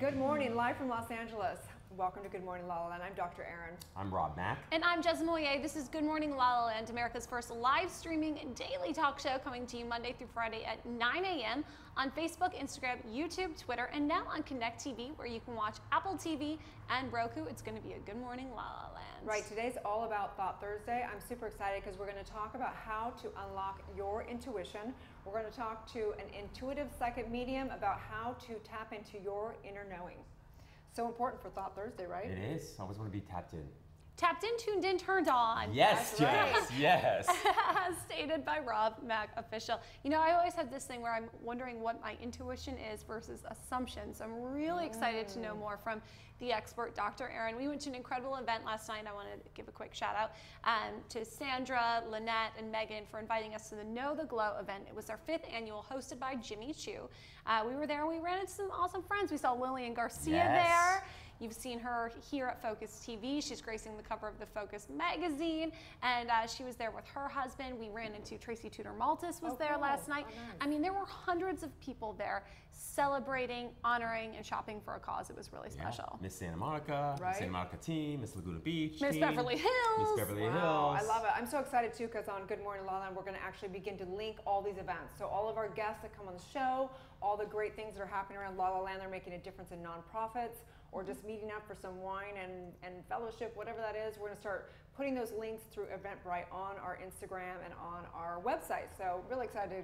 Good morning, live from Los Angeles. Welcome to Good Morning LaLaLand. I'm Dr. Erin. I'm Rob Mack. And I'm Jez Moyer. This is Good Morning LaLaLand, America's first live streaming daily talk show, coming to you Monday through Friday at 9 a.m. on Facebook, Instagram, YouTube, Twitter, and now on Connect TV, where you can watch Apple TV and Roku. It's going to be a Good Morning LaLaLand. Right, today's all about Thought Thursday. I'm super excited because we're going to talk about how to unlock your intuition. We're going to talk to an intuitive psychic medium about how to tap into your inner knowing. So important for Thought Thursday, right? It is. I always want to be tapped in. Tapped in, tuned in, turned on. Yes, yes, yes. As stated by Rob Mack Official. You know, I always have this thing where I'm wondering what my intuition is versus assumption. So I'm really excited to know more from the expert, Dr. Erin. We went to an incredible event last night. I want to give a quick shout out to Sandra, Lynette, and Megan for inviting us to the Know the Glow event. It was our 5th annual, hosted by Jimmy Choo. We were there and we ran into some awesome friends. We saw Lillian Garcia there. You've seen her here at Focus TV. She's gracing the cover of the Focus magazine, and she was there with her husband. We ran into Tracy Tudor Maltis was there last night. Nice. I mean, there were hundreds of people there celebrating, honoring, and shopping for a cause. It was really special. Miss Santa Monica, Miss Santa Monica team, Miss Laguna Beach Miss team, Beverly Hills. Miss Beverly Hills. I love it. I'm so excited too because on Good Morning LaLaLand, we're going to actually begin to link all these events. So all of our guests that come on the show, all the great things that are happening around LaLaLand, they're making a difference in nonprofits, or just meeting up for some wine and fellowship, whatever that is. We're going to start putting those links through Eventbrite on our Instagram and on our website. So really excited to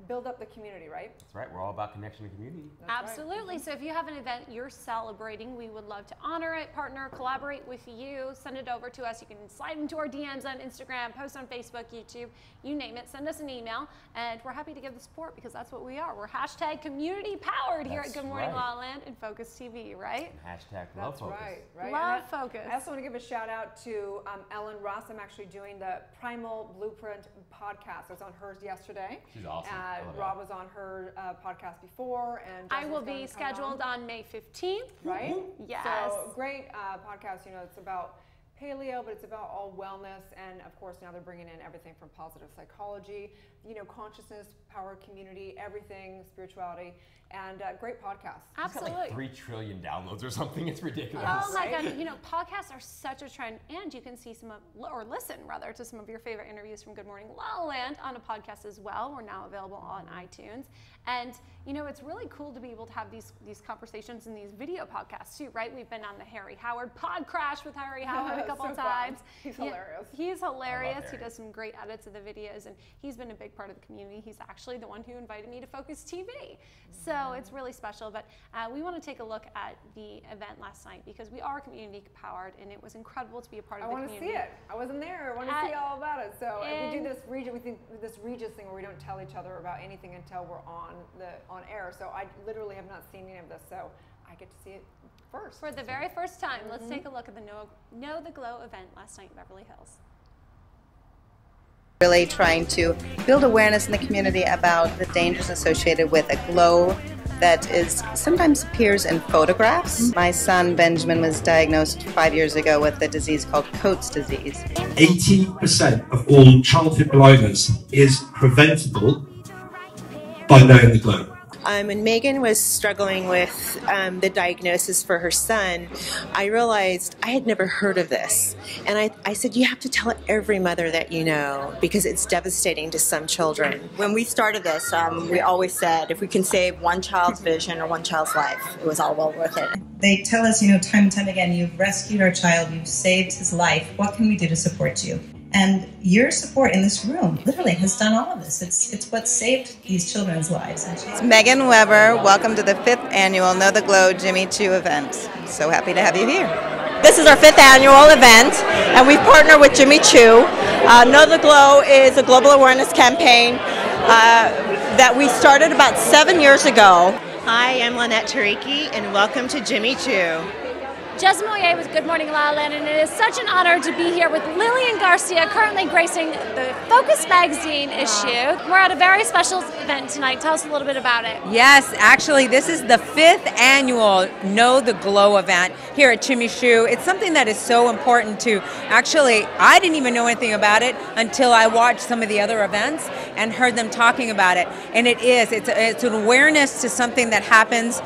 build up the community, right? That's right. We're all about connection and community. Absolutely. Right. So if you have an event you're celebrating, we would love to honor it, partner, collaborate with you, send it over to us. You can slide into our DMs on Instagram, post on Facebook, YouTube, you name it. Send us an email, and we're happy to give the support because that's what we are. We're hashtag community powered here at Good Morning LaLaLand and Focus TV, right? Hashtag love focus. Right. Love focus. I also want to give a shout out to Ellen Russ. I'm actually doing the Primal Blueprint podcast. I was on hers yesterday. She's awesome. Rob was on her podcast before, and I will be scheduled on May 15th. Right? Yes. So great podcast. You know, it's about paleo, but it's about all wellness, and of course now they're bringing in everything from positive psychology, you know, consciousness, power, community, everything, spirituality, and great podcast. Absolutely. It's got like 3 trillion downloads or something. It's ridiculous. Oh my God! You know, podcasts are such a trend, and you can see some of, or listen rather, to some of your favorite interviews from Good Morning LaLaLand on a podcast as well. We're now available on iTunes, and you know, it's really cool to be able to have these conversations and these video podcasts too, right? We've been on the Harry Howard Pod Crash with Harry Howard a couple times. He's hilarious. He's hilarious. He does some great edits of the videos, and he's been a big part of the community. He's actually the one who invited me to Focus TV. So it's really special, but we want to take a look at the event last night because we are community powered, and it was incredible to be a part of the community. I want to see it. I wasn't there. I want to see all about it. So we do this Regis thing where we don't tell each other about anything until we're on air. So I literally have not seen any of this, so I get to see it first. For the very first time, let's take a look at the Know the Glow event last night in Beverly Hills. Really trying to build awareness in the community about the dangers associated with a glow that sometimes appears in photographs. My son Benjamin was diagnosed 5 years ago with a disease called Coates disease. 80% of all childhood blindness is preventable by knowing the glow. When Megan was struggling with the diagnosis for her son, I realized I had never heard of this. And I said, you have to tell every mother that you know, because it's devastating to some children. When we started this, we always said, if we can save one child's vision or one child's life, it was all well worth it. They tell us, you know, time and time again, you've rescued our child, you've saved his life. What can we do to support you? And your support in this room literally has done all of this. It's what saved these children's lives. It's Megan Weber. Welcome to the 5th annual Know the Glow Jimmy Choo event. So happy to have you here. This is our 5th annual event, and we've partnered with Jimmy Choo. Know the Glow is a global awareness campaign that we started about 7 years ago. Hi, I'm Lynette Tariki, and welcome to Jimmy Choo. Jez Moyer with Good Morning LaLaLand, and it is such an honor to be here with Lillian Garcia, currently gracing the Focus magazine issue. We're at a very special event tonight. Tell us a little bit about it. Yes, actually, this is the 5th annual Know the Glow event here at Jimmy Choo. It's something that is so important to, actually, I didn't even know anything about it until I watched some of the other events and heard them talking about it. And it's an awareness to something that happens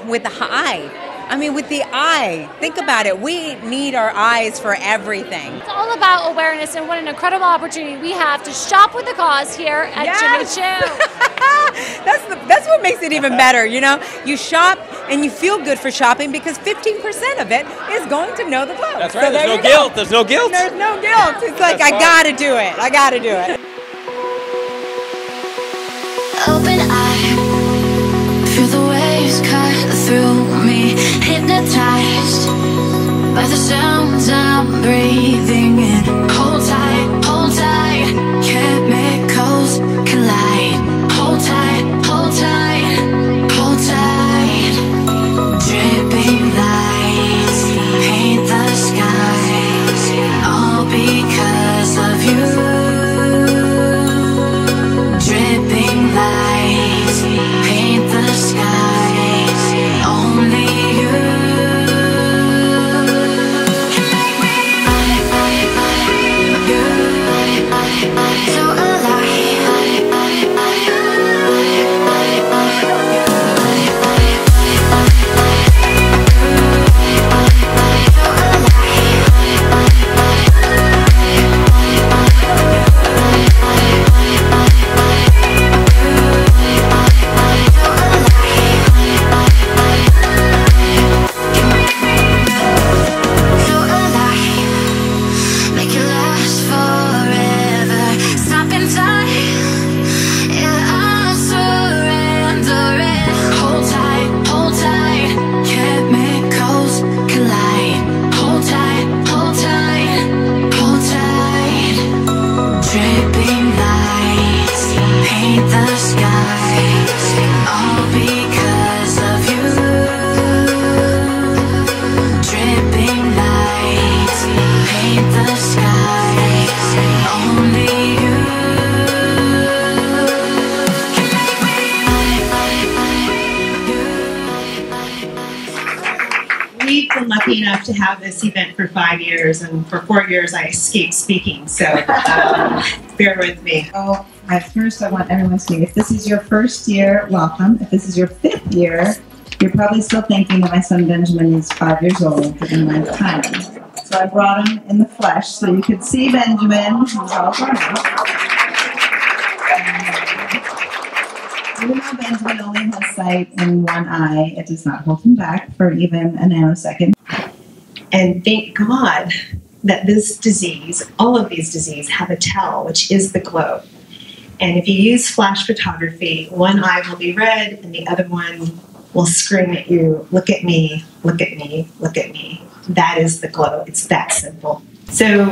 with the eye. I mean, with the eye, think about it. We need our eyes for everything. It's all about awareness, and what an incredible opportunity we have to shop with a cause here at Jimmy Choo. That's what makes it even better, you know? You shop and you feel good for shopping because 15% of it is going to Know the Glow. That's right. So There's no guilt. There's no guilt. There's no guilt. It's like, I gotta do it. I gotta do it. Open eye, feel the waves cut through me, hypnotized by the sounds I'm breathing in. Hold tight, chemicals collide. Hold tight, hold tight, hold tight. Dripping lights paint the skies, all because of you. Dripping lights paint the skies, only you can make me so alive. We've been lucky enough to have this event for 5 years, and for 4 years I escaped speaking, so bear with me. Oh, at first I want everyone to know, if this is your first year, welcome. If this is your 5th year, you're probably still thinking that my son Benjamin is 5 years old in my time. So I brought him in the flesh so you could see Benjamin. He's all grown up. Even though Benjamin only has sight in one eye, it does not hold him back for even a nanosecond. And thank God that this disease, all of these diseases, have a tell, which is the glow. And if you use flash photography, one eye will be red and the other one will scream at you, look at me, look at me, look at me. That is the glow. It's that simple. So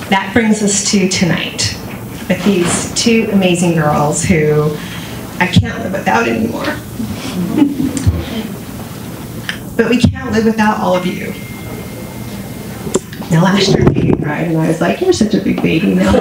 that brings us to tonight with these two amazing girls who I can't live without anymore. But we can't live without all of you. Now last year baby cried and I was like, you're such a big baby now.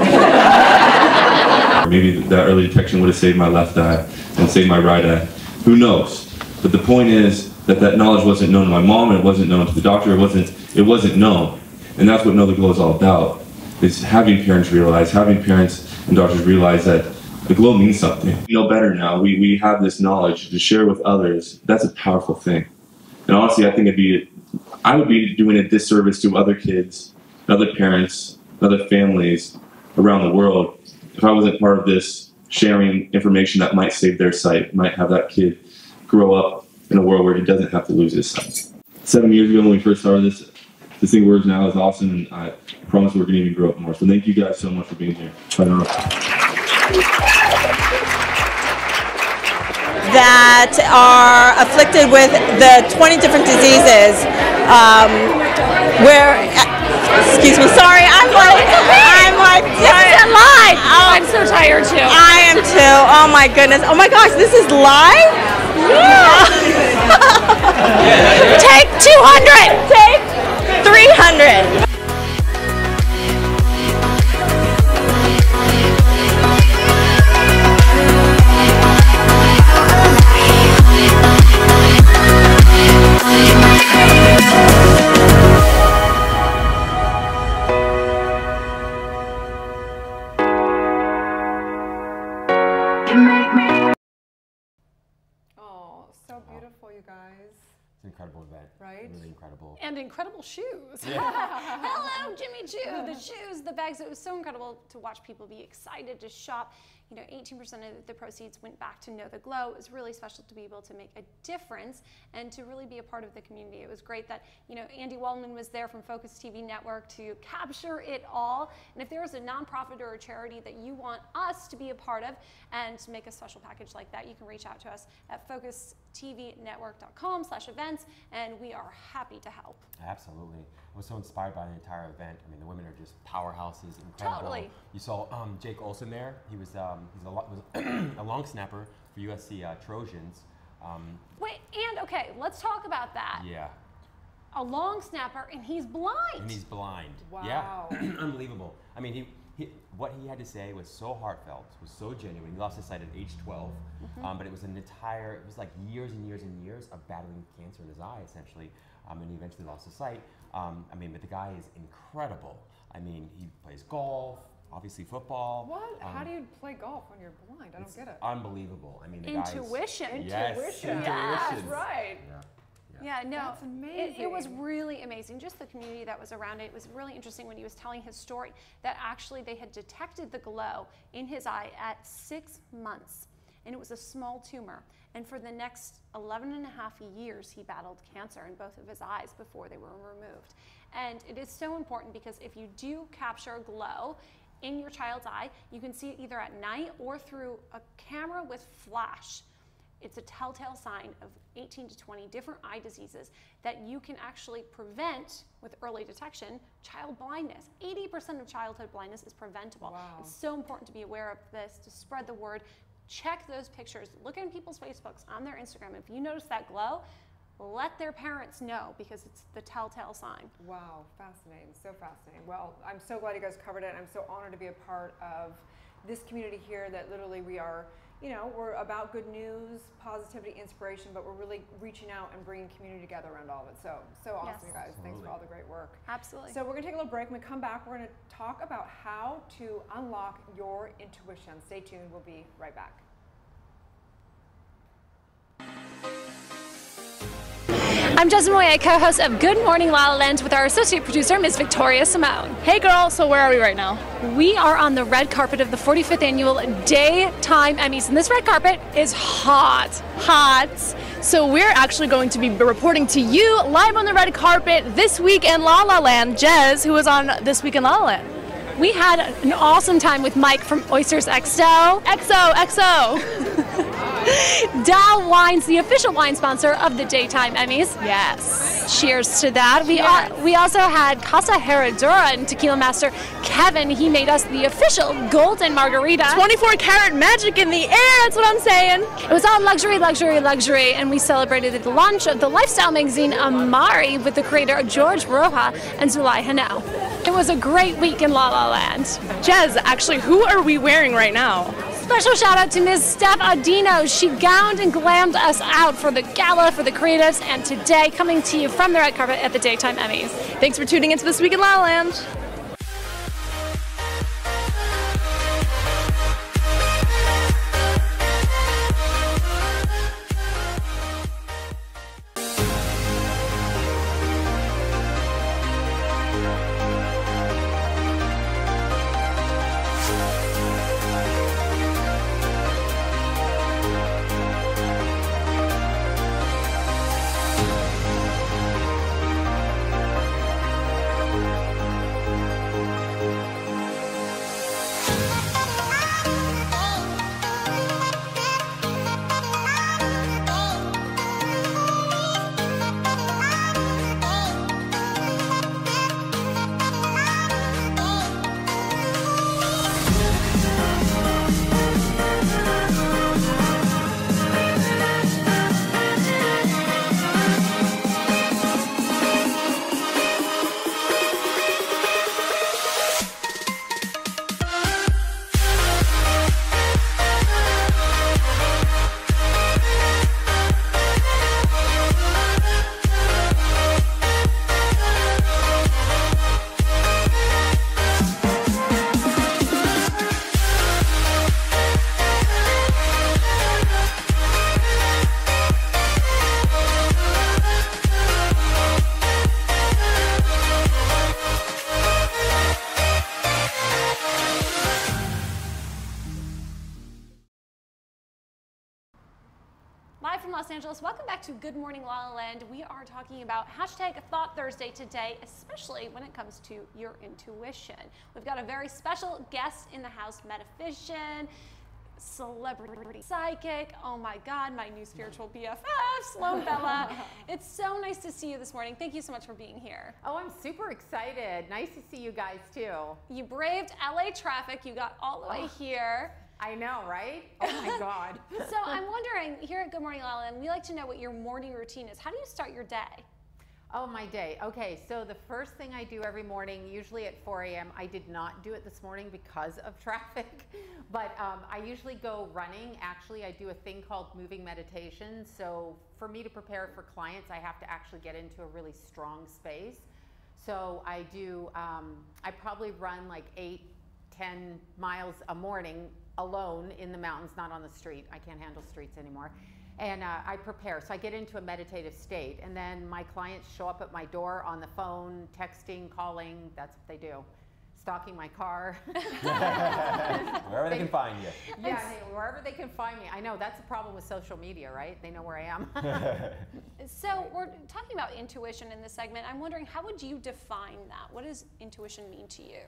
Maybe that early detection would have saved my left eye and saved my right eye. Who knows? But the point is that that knowledge wasn't known to my mom, and it wasn't known to the doctor, it wasn't known. And that's what Know the Glow is all about, is having parents realize, having parents and doctors realize that the glow means something. We know better now. We have this knowledge to share with others. That's a powerful thing. And honestly, I think I would be doing a disservice to other kids, other parents, other families around the world if I wasn't part of this sharing information that might save their sight, might have that kid grow up in a world where he doesn't have to lose his sight. 7 years ago when we first started this thing works now is awesome, and I promise we're going to even grow up more. So thank you guys so much for being here. That are afflicted with the 20 different diseases, excuse me, sorry, I'm like, this isn't live. Oh, I'm so tired too. I am too. Oh my goodness. Oh my gosh, this is live? Yeah. Take 200. Take 300. Oh, so beautiful, you guys. It's an incredible event. Right? Really incredible. And incredible shoes. Yeah. Hello, Jimmy Choo. The shoes, the bags. It was so incredible to watch people be excited to shop. You know, 18% of the proceeds went back to Know the Glow. It was really special to be able to make a difference and to really be a part of the community. It was great that, you know, Andy Waldman was there from Focus TV Network to capture it all. And if there is a nonprofit or a charity that you want us to be a part of and to make a special package like that, you can reach out to us at focustvnetwork.com/events, and we are happy to help. Absolutely. I was so inspired by the entire event. I mean, the women are just powerhouses, incredible. Totally. You saw Jake Olsen there. He was he's a long snapper for USC Trojans. Wait, and okay, let's talk about that. Yeah. A long snapper, and he's blind. And he's blind. Wow. Yeah. Unbelievable. I mean, what he had to say was so heartfelt, was so genuine. He lost his sight at age 12, but it was it was like years and years and years of battling cancer in his eye, essentially, and he eventually lost his sight. I mean, but the guy is incredible. I mean, he plays golf, obviously football. What? How do you play golf when you're blind? I don't get it. Unbelievable. I mean, the Intuition. Yes. Intuition. Yes. Right. Yeah, no, That's amazing. It was really amazing. Just the community that was around it. It was really interesting when he was telling his story that actually they had detected the glow in his eye at 6 months, and it was a small tumor. And for the next 11 and a half years, he battled cancer in both of his eyes before they were removed. And it is so important because if you do capture glow in your child's eye, you can see it either at night or through a camera with flash. It's a telltale sign of 18 to 20 different eye diseases that you can actually prevent with early detection. Child blindness. 80% of childhood blindness is preventable. Wow. It's so important to be aware of this, to spread the word. Check those pictures. Look at people's Facebooks, on their Instagram. If you notice that glow, let their parents know because it's the telltale sign. Wow, fascinating, so fascinating. Well, I'm so glad you guys covered it. I'm so honored to be a part of this community here that literally we are, you know, we're about good news, positivity, inspiration, but we're really reaching out and bringing community together around all of it. So awesome, Yes. you guys. Thanks for all the great work. Absolutely. So we're gonna take a little break. When we come back, we're gonna talk about how to unlock your intuition. Stay tuned, we'll be right back. I'm Jasmine Moya, co-host of Good Morning La La Land with our associate producer, Ms. Victoria Simone. Hey girl, so where are we right now? We are on the red carpet of the 45th Annual Daytime Emmys, and this red carpet is hot. Hot. So we're actually going to be reporting to you live on the red carpet this week in La La Land. Jez, who was on This Week in La La Land. We had an awesome time with Mike from Oysters XO. XO. Dow Wines, the official wine sponsor of the Daytime Emmys. Yes. Cheers to that. We also had Casa Herradura and Tequila Master Kevin. He made us the official golden margarita. 24 karat magic in the air, that's what I'm saying. It was all luxury, luxury, luxury, and we celebrated the launch of the lifestyle magazine Amari with the creator George Roja and Zulay Hanel. It was a great week in La La Land. Jez, actually, who are we wearing right now? Special shout out to Ms. Steph Adino. She gowned and glammed us out for the gala for the creatives, and today coming to you from the red carpet at the Daytime Emmys. Thanks for tuning into This Week in La La Land. Live from Los Angeles, welcome back to Good Morning La La Land. We are talking about hashtag Thought Thursday today, especially when it comes to your intuition. We've got a very special guest in the house, metaphysician, celebrity psychic, oh my God, my new spiritual BFF, Sloan Bella. It's so nice to see you this morning. Thank you so much for being here. Oh, I'm super excited. Nice to see you guys too. You braved LA traffic, you got all the way here. I know, right? Oh my God. So I'm wondering, here at Good Morning La La Land, we like to know what your morning routine is. How do you start your day? Oh, my day. Okay, so the first thing I do every morning, usually at 4 a.m., I did not do it this morning because of traffic, but I usually go running. Actually, I do a thing called moving meditation. So for me to prepare for clients, I have to actually get into a really strong space. So I do, I probably run like 8, 10 miles a morning alone in the mountains, not on the street. I can't handle streets anymore. And I prepare, so I get into a meditative state, and then my clients show up at my door on the phone, texting, calling, that's what they do. Stalking my car. Wherever they can find you. Yeah, wherever they can find me. I know, that's the problem with social media, right? They know where I am. So we're talking about intuition in this segment. I'm wondering, how would you define that? What does intuition mean to you?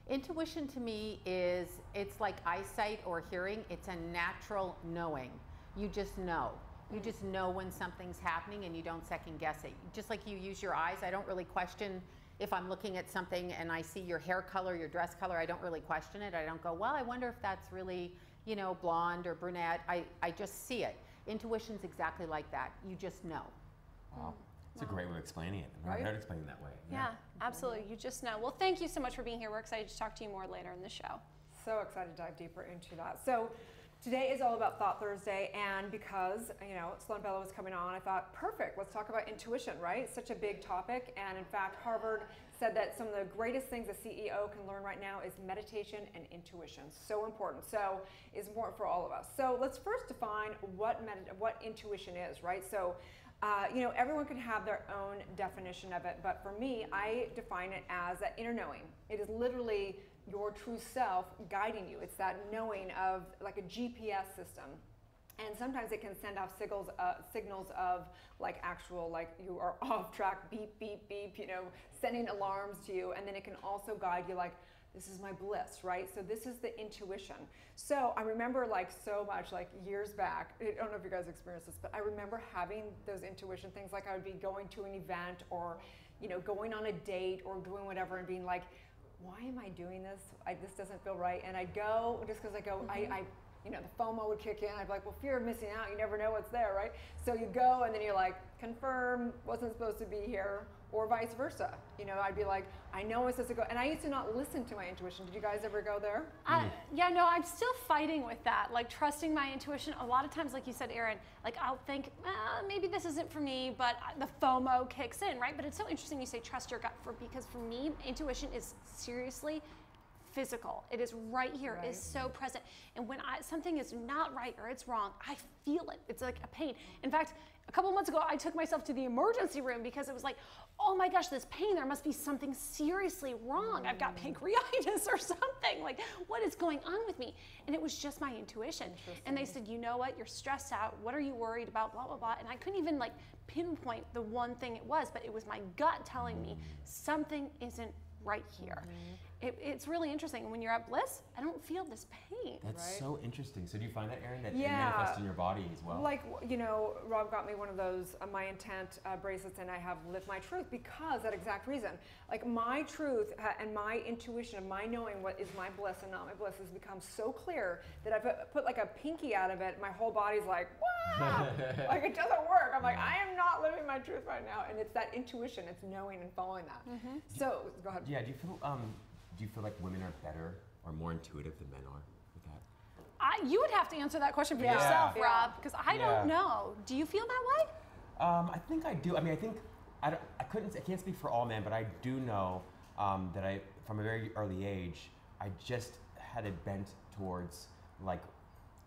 Intuition to me is, it's like eyesight or hearing. It's a natural knowing. You just know. You just know when something's happening and you don't second guess it. Just like you use your eyes, I don't really question if I'm looking at something and I see your hair color, your dress color, I don't really question it. I don't go, well, I wonder if that's really, you know, blonde or brunette. I just see it. Intuition's exactly like that. You just know. Wow. It's a great way of explaining it. I've never heard it explained that way. Yeah, absolutely. You just know. Well, thank you so much for being here. We're excited to talk to you more later in the show. So excited to dive deeper into that. So today is all about Thought Thursday, and because, you know, Sloan Bella was coming on, I thought, perfect, let's talk about intuition, right? It's such a big topic, and in fact, Harvard said that some of the greatest things a CEO can learn right now is meditation and intuition. So important. So it's important for all of us. So let's first define what intuition is, right? So you know, everyone can have their own definition of it, but for me, I define it as that inner knowing. It is literally your true self guiding you. It's that knowing of like a GPS system. And sometimes it can send off signals of like actual, like you are off track, beep, beep, beep, you know, sending alarms to you. And then it can also guide you like, this is my bliss, right? So this is the intuition. So I remember like so much, like years back, I don't know if you guys experienced this, but I remember having those intuition things, like I would be going to an event or, you know, going on a date or doing whatever and being like, why am I doing this? This doesn't feel right. And I'd go, just because I go, you know, the FOMO would kick in. I'd be like, well, fear of missing out, you never know what's there, right? So you go and then you're like, confirm, wasn't supposed to be here, or vice versa. You know, I'd be like, I know it's supposed to go. And I used to not listen to my intuition. Did you guys ever go there? Yeah, no, I'm still fighting with that, like trusting my intuition. A lot of times, like you said, Erin, like I'll think, maybe this isn't for me, but the FOMO kicks in, right? But it's so interesting you say trust your gut, because for me, intuition is seriously physical. It is right here. Right. It is so present. And when something is not right or it's wrong, I feel it. It's like a pain. In fact, a couple months ago, I took myself to the emergency room because it was like, oh my gosh, this pain, there must be something seriously wrong. I've got pancreatitis or something. Like, what is going on with me? And it was just my intuition. And they said, you know what, you're stressed out. What are you worried about? Blah, blah, blah. And I couldn't even like pinpoint the one thing it was, but it was my gut telling me something isn't right here. It's really interesting. When you're at bliss, I don't feel this pain. That's so interesting. So do you find that, Erin, that it Yeah. manifests in your body as well? Like, you know, Rob got me one of those My Intent bracelets, and I have Live My Truth because that exact reason. Like my truth and my intuition and my knowing what is my bliss and not my bliss has become so clear that I've put like a pinky out of it. My whole body's like, wow, like it doesn't work. I'm like, I am not living my truth right now. And it's that intuition, it's knowing and following that. So go ahead. Yeah, do you feel like women are better or more intuitive than men are with that? You would have to answer that question for yourself, Rob, because I don't know. Do you feel that way? I think I do. I mean, I can't speak for all men, but I do know that from a very early age, I just had a bent towards like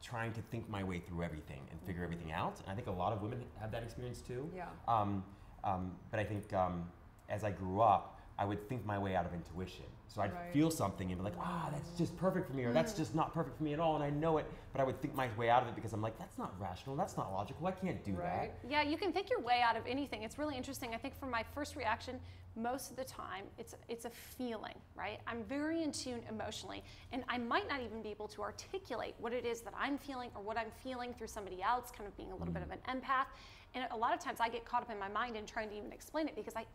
trying to think my way through everything and figure everything out. And I think a lot of women have that experience too. Yeah. But I think as I grew up, I would think my way out of intuition. So I'd feel something and be like, that's just perfect for me, or that's just not perfect for me at all, and I know it, but I would think my way out of it because I'm like, that's not rational, that's not logical, I can't do that. Yeah, you can think your way out of anything. It's really interesting. I think for my first reaction, most of the time, it's a feeling, right? I'm very in tune emotionally, and I might not even be able to articulate what it is that I'm feeling or what I'm feeling through somebody else, kind of being a little bit of an empath. And a lot of times I get caught up in my mind and trying to even explain it because I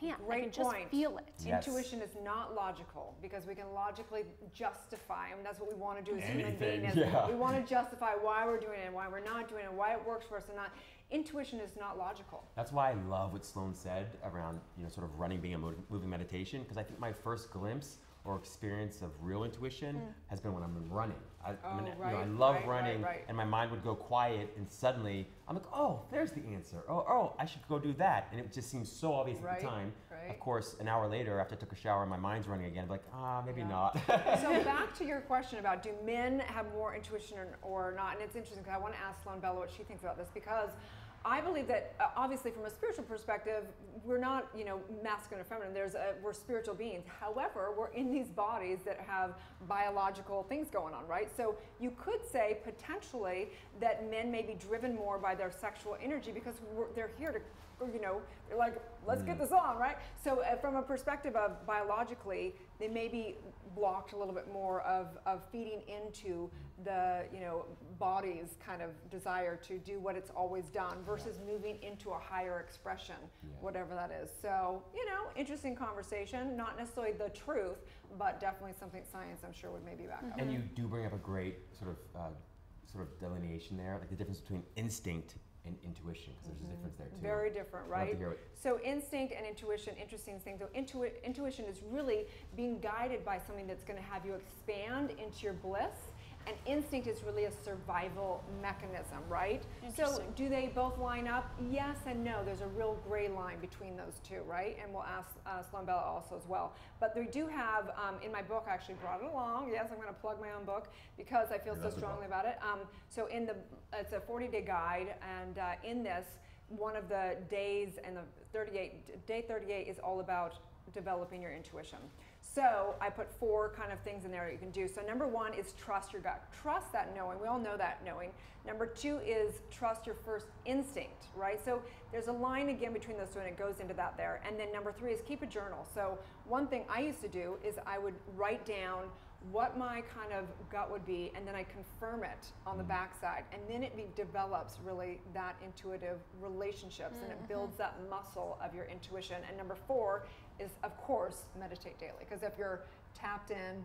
can't. I can just feel it. Intuition is not logical because we can logically justify, and that's what we want to do as human beings. We want to justify why we're doing it and why we're not doing it and why it works for us and not. Intuition is not logical. That's why I love what Sloan said around, sort of running being a moving meditation, because I think my first glimpse or experience of real intuition has been when I'm running. I love running, and my mind would go quiet, and suddenly I'm like, oh, there's the answer. Oh, I should go do that. And it just seems so obvious at the time. Of course, an hour later, after I took a shower and my mind's running again, I'm like, maybe not. So back to your question about do men have more intuition or not? And it's interesting because I want to ask Sloan Bella what she thinks about this, because I believe that obviously from a spiritual perspective, we're not, masculine or feminine. We're spiritual beings. However, we're in these bodies that have biological things going on, right? So you could say potentially that men may be driven more by their sexual energy because they're here to, they're like, let's get this on, right? So from a perspective of biologically, they may be blocked a little bit more of feeding into the, body's kind of desire to do what it's always done versus moving into a higher expression, whatever that is. So, interesting conversation, not necessarily the truth, but definitely something science I'm sure would maybe back up. And you do bring up a great sort of delineation there, like the difference between instinct and intuition, because there's a difference there too. Very different, right? So instinct and intuition, interesting thing. So intuition is really being guided by something that's going to have you expand into your bliss. And instinct is really a survival mechanism, right? So do they both line up? Yes and no. There's a real gray line between those two, right? And we'll ask Sloan Bella also as well. But they do have, in my book, I actually brought it along. Yes, I'm going to plug my own book because I feel so strongly about it. So it's a 40-day guide, and in this, one of the days and day 38 is all about developing your intuition. So I put 4 kind of things in there that you can do. So number 1 is trust your gut. Trust that knowing. We all know that knowing. Number 2 is trust your first instinct, right? So there's a line again between those two, and it goes into that there. And then number 3 is keep a journal. So one thing I used to do is I would write down what my kind of gut would be, and then I confirm it on the backside, and then it develops really that intuitive relationships, and it builds that muscle of your intuition. And number 4 is, of course, meditate daily, because if you're tapped in,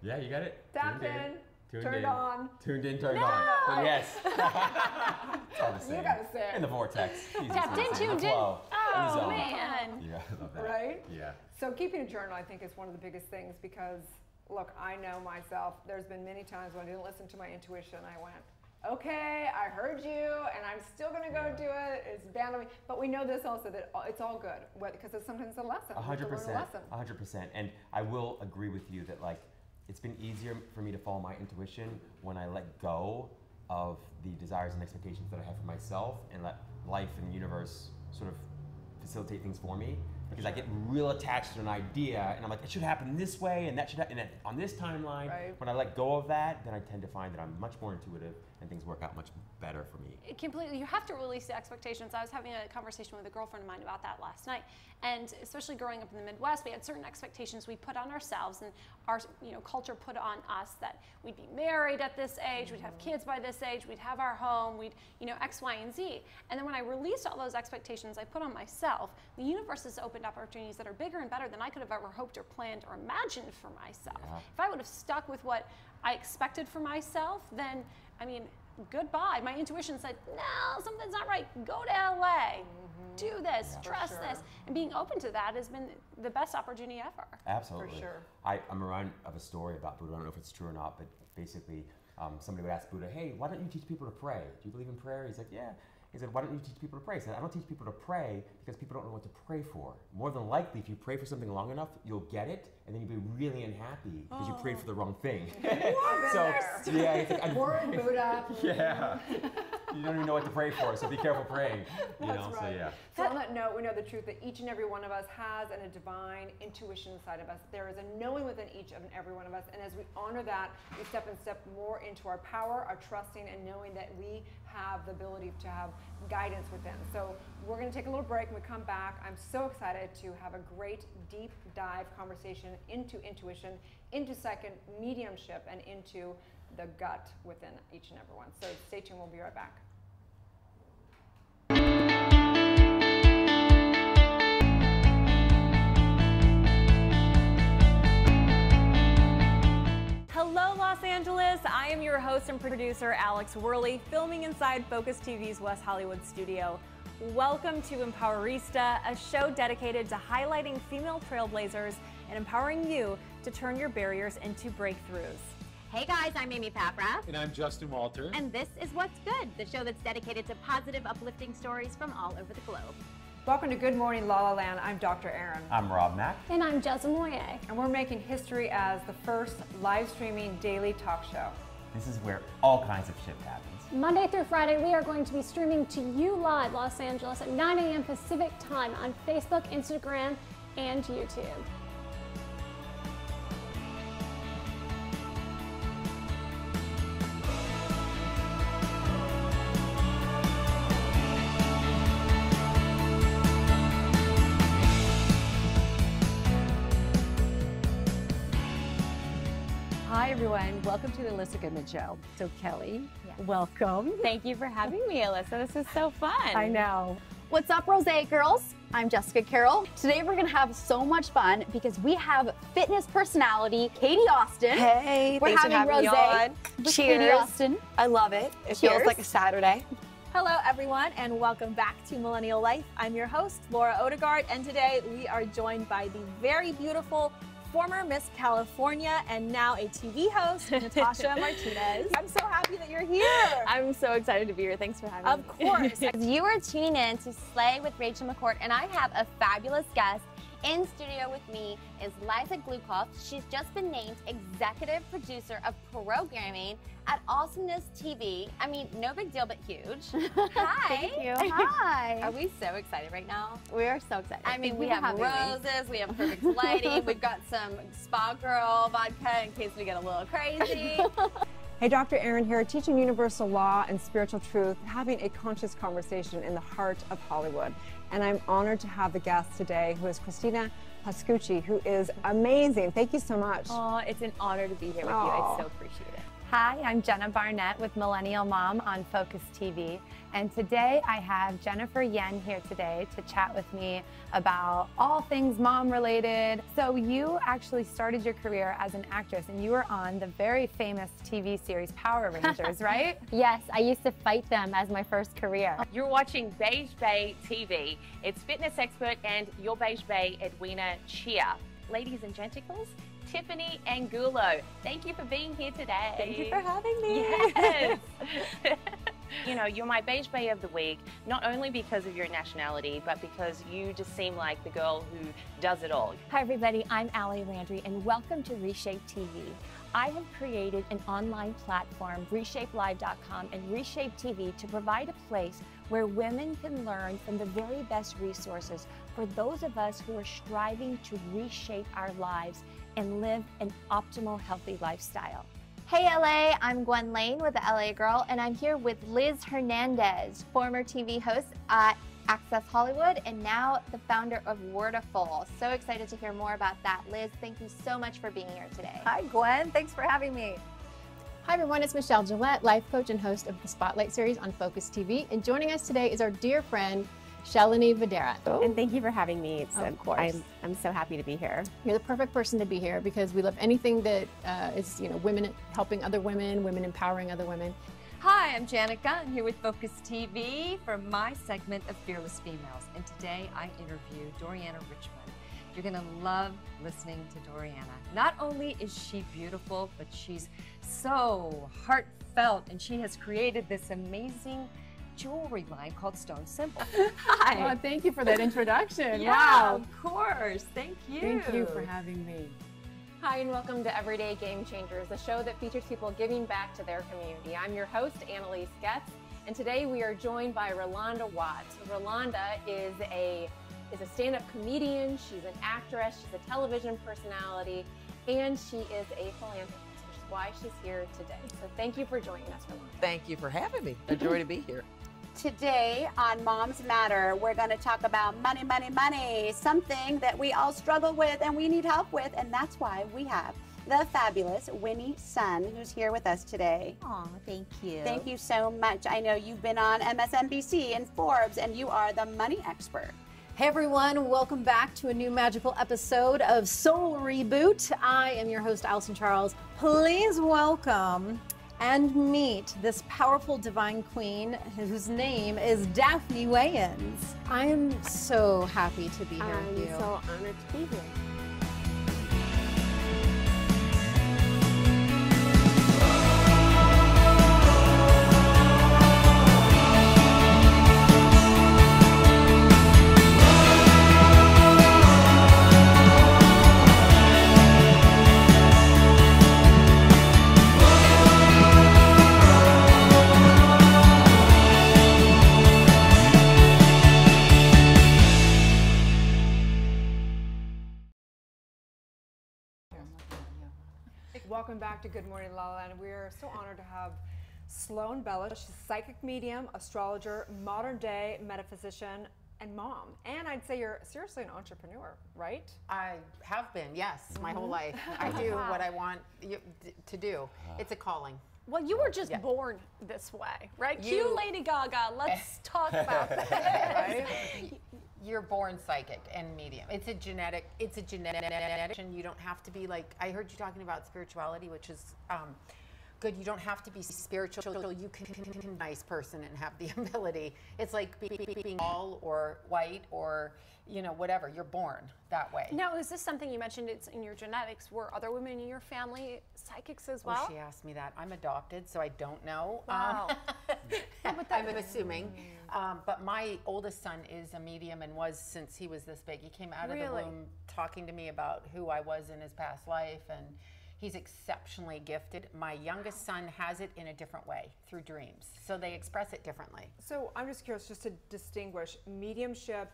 yeah, you got it. Tapped in, turned on. Tuned in, turned on. But yes. It's all the same. You gotta say it. In the vortex. Tapped in, tuned in. Oh, man. Yeah, I love that. Right? Yeah. So keeping a journal, I think, is one of the biggest things, because look, I know myself, there's been many times when I didn't listen to my intuition. I went, okay, I heard you, and I'm still gonna go do it. It's bad on me. But we know this also, that it's all good, because it's sometimes a lesson. 100%. 100%. And I will agree with you that, like, it's been easier for me to follow my intuition when I let go of the desires and expectations that I have for myself and let life and the universe sort of facilitate things for me. Because I get real attached to an idea, and I'm like, it should happen this way, and that should happen on this timeline. When I let go of that, then I tend to find that I'm much more intuitive, and things work out much better for me. Completely. You have to release the expectations. I was having a conversation with a girlfriend of mine about that last night, and especially growing up in the Midwest, we had certain expectations we put on ourselves, and our culture put on us that we'd be married at this age, we'd have kids by this age, we'd have our home, we'd X, Y, and Z. And then when I released all those expectations I put on myself, the universe has opened opportunities that are bigger and better than I could have ever hoped or planned or imagined for myself. If I would have stuck with what I expected for myself, then, goodbye. My intuition said, no, something's not right. Go to LA. Do this. Trust this. And being open to that has been the best opportunity ever. Absolutely. For sure. I'm around of a story about Buddha. I don't know if it's true or not, but basically somebody would ask Buddha, hey, why don't you teach people to pray? Do you believe in prayer? He's like, yeah. He said, why don't you teach people to pray? He said, I don't teach people to pray because people don't know what to pray for. More than likely, if you pray for something long enough, you'll get it, and then you'll be really unhappy because you prayed for the wrong thing. So, yeah, it's like, Buddha. Yeah. you don't even know what to pray for, so be careful praying. You know, right. so yeah. So on that note, we know the truth that each and every one of us has a divine intuition inside of us. There is a knowing within each and every one of us, and as we honor that, we step more into our power, our trusting, and knowing that we have the ability to have guidance within. So we're going to take a little break. When we come back, I'm so excited to have a great deep dive conversation into intuition, into second mediumship, and into the gut within each and every one. So stay tuned. We'll be right back. Hello, Los Angeles. I am your host and producer, Alex Worley, filming inside Focus TV's West Hollywood studio. Welcome to Empowerista, a show dedicated to highlighting female trailblazers and empowering you to turn your barriers into breakthroughs. Hey guys, I'm Amy Papra. And I'm Justin Walter. And this is What's Good, the show that's dedicated to positive, uplifting stories from all over the globe. Welcome to Good Morning La La Land. I'm Dr. Erin. I'm Rob Mack. And I'm Jessica Moye. And we're making history as the first live streaming daily talk show. This is where all kinds of shit happens. Monday through Friday, we are going to be streaming to you live, Los Angeles, at 9 a.m. Pacific time on Facebook, Instagram, and YouTube. Hi, everyone. Welcome to the Alyssa Goodman Show. So, Kelly, welcome. Thank you for having me, Alyssa. This is so fun. I know. What's up, Rose girls? I'm Jessica Carroll. Today we're gonna have so much fun because we have fitness personality Katie Austin. Hey, we're thanks for having having me on. with Cheers. Katie Austin. I love it. It Cheers. feels like a Saturday. Hello, everyone, and welcome back to Millennial Life. I'm your host, Laura Odegaard, and today we are joined by the very beautiful former Miss California and now a TV host, Natasha Martinez. I'm so happy that you're here. I'm so excited to be here. Thanks for having me. Of course. You are tuning in to Slay with Rachel McCourt, and I have a fabulous guest. In studio with me is Liza Glukoff. She's just been named executive producer of programming at Awesomeness TV. I mean, no big deal, but huge. Hi. Thank you. Hi. Are we so excited right now? We are so excited. I mean, we have roses, we have perfect lighting, we've got some Spa Girl vodka in case we get a little crazy. Hey, Dr. Erin here, teaching universal law and spiritual truth, having a conscious conversation in the heart of Hollywood. And I'm honored to have the guest today, who is Christina Pascucci, who is amazing. Thank you so much. Oh, it's an honor to be here with you. I so appreciate it. Hi, I'm Jenna Barnett with Millennial Mom on Focus TV. And today I have Jennifer Yen here today to chat with me about all things mom related. So you actually started your career as an actress and you were on the very famous TV series Power Rangers, right? Yes, I used to fight them as my first career. You're watching Beige Bay TV. It's fitness expert and your Beige Bay Edwina Chia. Ladies and genticles, Tiffany Angulo, thank you for being here today. Thank you for having me. Yes. You know, you're my Beige Bay of the week, not only because of your nationality, but because you just seem like the girl who does it all. Hi everybody, I'm Allie Landry and welcome to Reshape TV. I have created an online platform, reshapelive.com and Reshape TV, to provide a place where women can learn from the very best resources for those of us who are striving to reshape our lives and live an optimal, healthy lifestyle. Hey LA, I'm Gwen Lane with the LA Girl, and I'm here with Liz Hernandez, former TV host at Access Hollywood and now the founder of Wordiful. So excited to hear more about that. Liz, thank you so much for being here today. Hi Gwen, thanks for having me. Hi everyone, it's Michelle Gillette, life coach and host of the Spotlight series on Focus TV. And joining us today is our dear friend, Shalini Videra. And thank you for having me. Of course. I'm so happy to be here. You're the perfect person to be here because we love anything that is, women helping other women, women empowering other women. Hi, I'm Janet Gunn here with Focus TV for my segment of Fearless Females. And today I interview Doriana Richmond. You're gonna love listening to Doriana. Not only is she beautiful, but she's so heartfelt and she has created this amazing jewelry line called Stone Simple. Hi. Oh, thank you for that introduction. Yeah, Wow. of course. Thank you. Thank you for having me. Hi, and welcome to Everyday Game Changers, a show that features people giving back to their community. I'm your host, Annalise Getz, And today we are joined by Rolanda Watts. Rolanda is a stand-up comedian, she's an actress, she's a television personality, and she is a philanthropist, which is why she's here today. So thank you for joining us, Rolanda. Thank you for having me. A joy to be here. Today on Moms Matter, we're going to talk about money, money, money, something that we all struggle with and we need help with, and that's why we have the fabulous Winnie Sun, who's here with us today. Aw, thank you. Thank you so much. I know you've been on MSNBC and Forbes, and you are the money expert. Hey everyone, welcome back to a new magical episode of Soul Reboot. I am your host, Allison Charles. Please welcome and meet this powerful divine queen whose name is Daphne Wayans. I am so happy to be here with you. I'm so honored to be here. Welcome back to Good Morning La La Land. We are so honored to have Sloan Bella. She's a psychic medium, astrologer, modern day metaphysician, and mom. And I'd say you're seriously an entrepreneur, right? I have been, yes, my whole life. I do what I want to do. It's a calling. Well, you were just born this way, right? You- Cue Lady Gaga. Let's talk about that. Right? You're born psychic and medium. It's a genetic, and you don't have to be like, I heard you talking about spirituality, which is good. You don't have to be spiritual. You can be a nice person and have the ability. It's like being tall or white or, you know, whatever. You're born that way. Now, is this something you mentioned it's in your genetics? Were other women in your family psychics as well? Oh, she asked me that. I'm adopted, so I don't know. Wow. I'm assuming. But my oldest son is a medium and was since he was this big. He came out of the womb talking to me about who I was in his past life, and he's exceptionally gifted. My youngest son has it in a different way, through dreams. So they express it differently. So I'm just curious, just to distinguish mediumship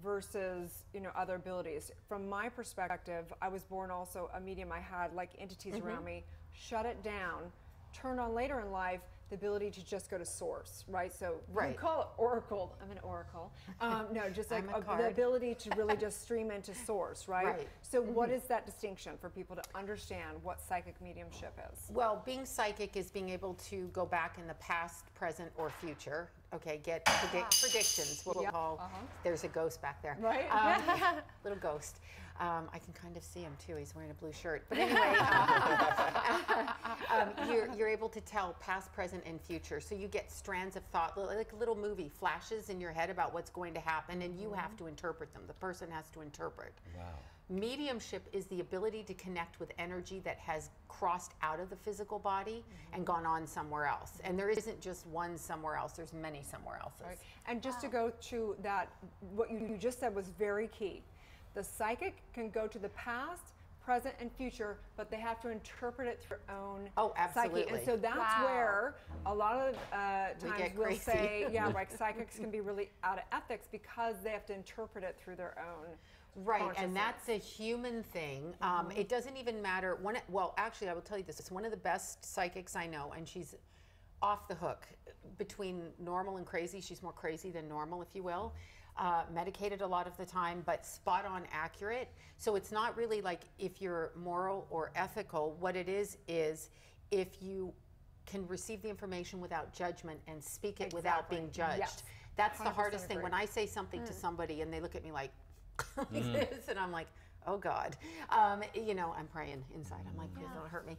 versus, you know, other abilities. From my perspective, I was born also a medium. I had like entities around me, shut it down, turned on later in life the ability to just go to source, right? So you can call it oracle. I'm an oracle. No, just like the ability to really just stream into source, right? So what is that distinction for people to understand what psychic mediumship is? Well, being psychic is being able to go back in the past, present, or future. Okay, get predictions. What we'll call, there's a ghost back there. Right. Little ghost. I can kind of see him too. He's wearing a blue shirt. But anyway, you're able to tell past, present, and future. So you get strands of thought, like a little movie, flashes in your head about what's going to happen, and you have to interpret them. The person has to interpret. Wow. Mediumship is the ability to connect with energy that has crossed out of the physical body and gone on somewhere else. And there isn't just one somewhere else, there's many somewhere else's. Right. And just to go to that, what you just said was very key. The psychic can go to the past, present, and future, but they have to interpret it through their own psyche. And so that's where a lot of times we'll say, like psychics can be really out of ethics because they have to interpret it through their own. Right, and that's a human thing. It doesn't even matter. Well, actually, I will tell you this. It's one of the best psychics I know, and she's off the hook. Between normal and crazy, she's more crazy than normal, if you will. Medicated a lot of the time, but spot on accurate. So it's not really like if you're moral or ethical. What it is if you can receive the information without judgment and speak it without being judged. Yes. That's the hardest thing. When I say something to somebody and they look at me like this, and I'm like, oh God, you know, I'm praying inside. I'm like, please don't hurt me.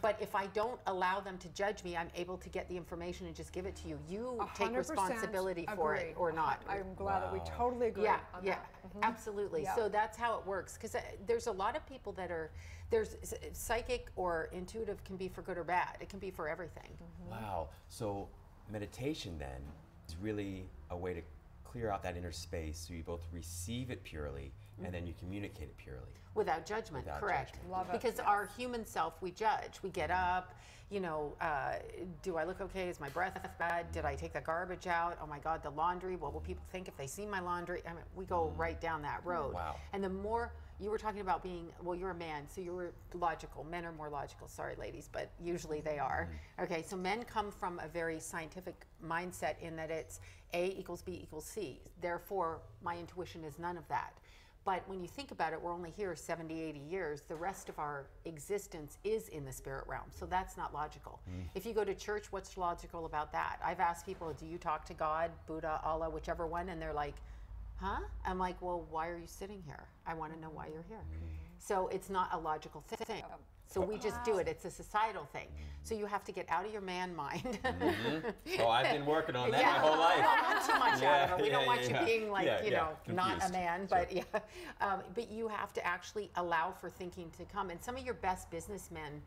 But if I don't allow them to judge me, I'm able to get the information and just give it to you. You take responsibility for it or not. I'm glad that we totally agree on that. Absolutely. So that's how it works. Because there's a lot of people that are, there's psychic or intuitive can be for good or bad. It can be for everything. Wow. So meditation then is really a way to clear out that inner space so you both receive it purely and then you communicate it purely. Without judgment, correct. Judgment. Love it. Because our human self, we judge. We get up, you know, do I look okay? Is my breath bad? Did I take the garbage out? Oh my God, the laundry. What will people think if they see my laundry? I mean, we go right down that road. Wow. And the more, you were talking about being, well, you're a man, so you were logical. Men are more logical. Sorry, ladies, but usually they are. Okay, so men come from a very scientific mindset in that it's A equals B equals C. Therefore, my intuition is none of that. But when you think about it, we're only here 70, 80 years. The rest of our existence is in the spirit realm. So that's not logical. If you go to church, what's logical about that? I've asked people, do you talk to God, Buddha, Allah, whichever one? And they're like, huh? I'm like, well, why are you sitting here? I want to know why you're here. So it's not a logical thing. So we just do it. It's a societal thing. So you have to get out of your man mind. Oh, I've been working on that my whole life. Well, not too much out of it. We don't want you being like, you know, not a man, but but you have to actually allow for thinking to come. And some of your best businessmen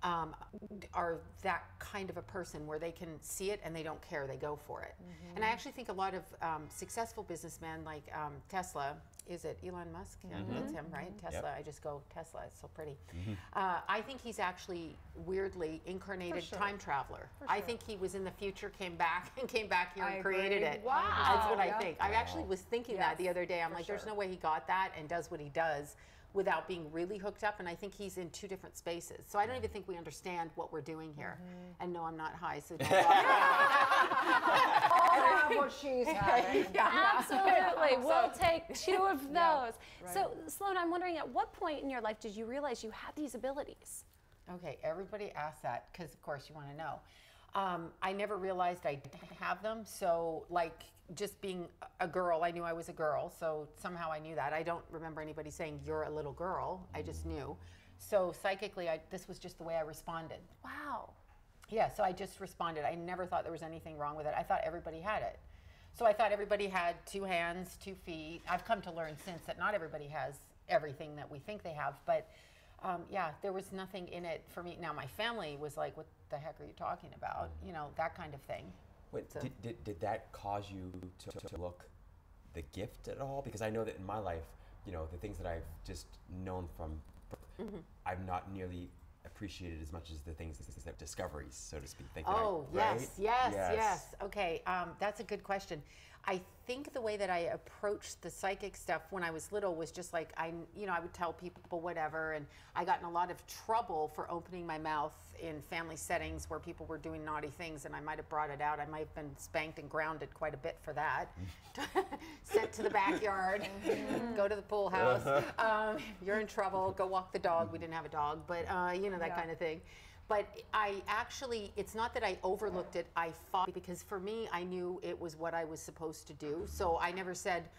are that kind of a person where they can see it and they don't care, they go for it. And I actually think a lot of successful businessmen like Tesla, is it Elon Musk? Yeah, that's him, right? Tesla, I just go, Tesla, it's so pretty. I think he's actually weirdly incarnated time traveler. I think he was in the future, came back here and created it. Wow. That's what I think. I actually was thinking that the other day. I'm like, there's no way he got that and does what he does without being really hooked up, and I think he's in two different spaces. So I don't even think we understand what we're doing here. And no, I'm not high, so don't I have what she's having. Absolutely. We'll take two of those. So, Sloan, I'm wondering, at what point in your life did you realize you had these abilities? Okay, everybody asks that because, of course, you want to know. I never realized I didn't have them. So, like, just being a girl, I knew I was a girl. So somehow I knew that. I don't remember anybody saying, you're a little girl. I just knew. So psychically, this was just the way I responded. Wow. Yeah, so I just responded. I never thought there was anything wrong with it. I thought everybody had it. So I thought everybody had 2 hands, 2 feet. I've come to learn since that not everybody has everything that we think they have. But yeah, there was nothing in it for me. Now, my family was like, what the heck are you talking about? You know, that kind of thing. Wait, so did that cause you to look the gift at all? Because I know that in my life, you know, the things that I've just known from birth, I've not nearly appreciated as much as the things that discoveries, so to speak. Yes. Okay, that's a good question. I think the way that I approached the psychic stuff when I was little was just like, I would tell people whatever, and I got in a lot of trouble for opening my mouth in family settings where people were doing naughty things, and I might have brought it out. I might have been spanked and grounded quite a bit for that. Sent to the backyard, go to the pool house. You're in trouble, go walk the dog. We didn't have a dog, but you know, that kind of thing. But I actually, it's not that I overlooked it, I fought, because for me, I knew it was what I was supposed to do. So I never said,